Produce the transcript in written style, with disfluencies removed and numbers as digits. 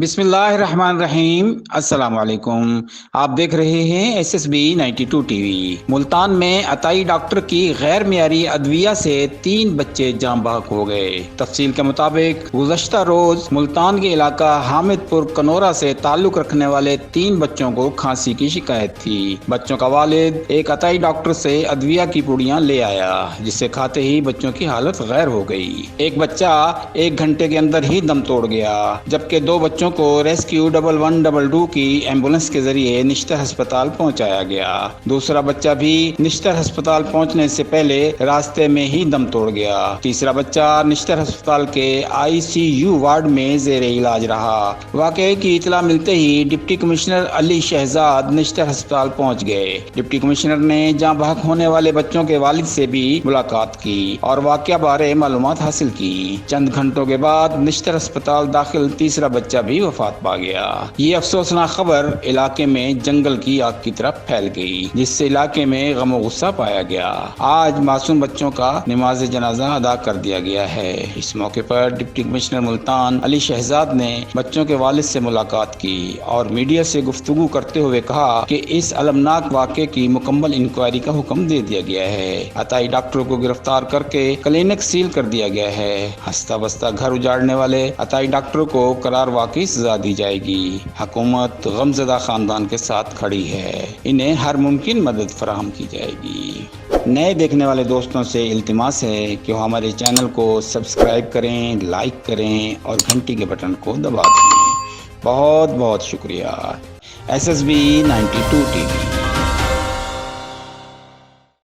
بسم اللہ الرحمن الرحیم، السلام علیکم۔ آپ دیکھ رہے ہیں SSB 92 ٹی وی۔ ملتان میں عطائی ڈاکٹر کی غیر معیاری ادویہ سے 3 بچے جان بحق ہو گئے۔ تفصیل کے مطابق گزشتہ روز ملتان کے علاقہ حامد پور کنورہ سے تعلق رکھنے والے 3 بچوں کو کھانسی کی شکایت تھی۔ بچوں کا والد ایک عطائی ڈاکٹر سے ادویہ کی پوڑیاں لے آیا، جسے کھاتے ہی بچوں کی حالت غیر ہو گئی۔ ایک بچہ 1 گھنٹے کے اندر ہی دم توڑ گیا، جبکہ 2 بچوں کو ریسکیو 1122 کی ایمبولنس کے ذریعے نشتر ہسپتال پہنچایا گیا۔ دوسرا بچہ بھی نشتر ہسپتال پہنچنے سے پہلے راستے میں ہی دم توڑ گیا۔ تیسرا بچہ نشتر ہسپتال کے ICU وارڈ میں زیر علاج رہا۔ واقعے کی اطلاع ملتے ہی ڈپٹی کمشنر علی شہزاد نشتر ہسپتال پہنچ گئے۔ ڈپٹی کمشنر نے جاں بحق ہونے والے بچوں کے والد سے بھی ملاقات کی اور واقعہ بارے معلومات حاصل کی۔ چند گھنٹوں کے بعد نشتر ہسپتال داخل تیسرا بچہ بھی وفات پا گیا۔ یہ افسوسناک خبر علاقے میں جنگل کی آگ کی طرف پھیل گئی، جس سے علاقے میں غم و غصہ پایا گیا۔ آج معصوم بچوں کا نماز جنازہ ادا کر دیا گیا ہے۔ اس موقع پر ڈپٹی کمشنر ملتان علی شہزاد نے بچوں کے والد سے ملاقات کی اور میڈیا سے گفتگو کرتے ہوئے کہا کہ اس المناک واقعے کی مکمل انکوائری کا حکم دے دیا گیا ہے۔ عطائی ڈاکٹروں کو گرفتار کر کے کلینک سیل کر دیا گیا ہے۔ ہستہ بستہ گھر اجاڑنے والے عطائی ڈاکٹروں کو قرار واقعی سزا دی جائے گی۔ حکومت غمزدہ خاندان کے ساتھ کھڑی ہے، انہیں ہر ممکن مدد فراہم کی جائے گی۔ نئے دیکھنے والے دوستوں سے التماس ہے کہ وہ ہمارے چینل کو سبسکرائب کریں، لائک کریں اور گھنٹی کے بٹن کو دبا دیں۔ بہت بہت شکریہ۔ SSB 92 T V.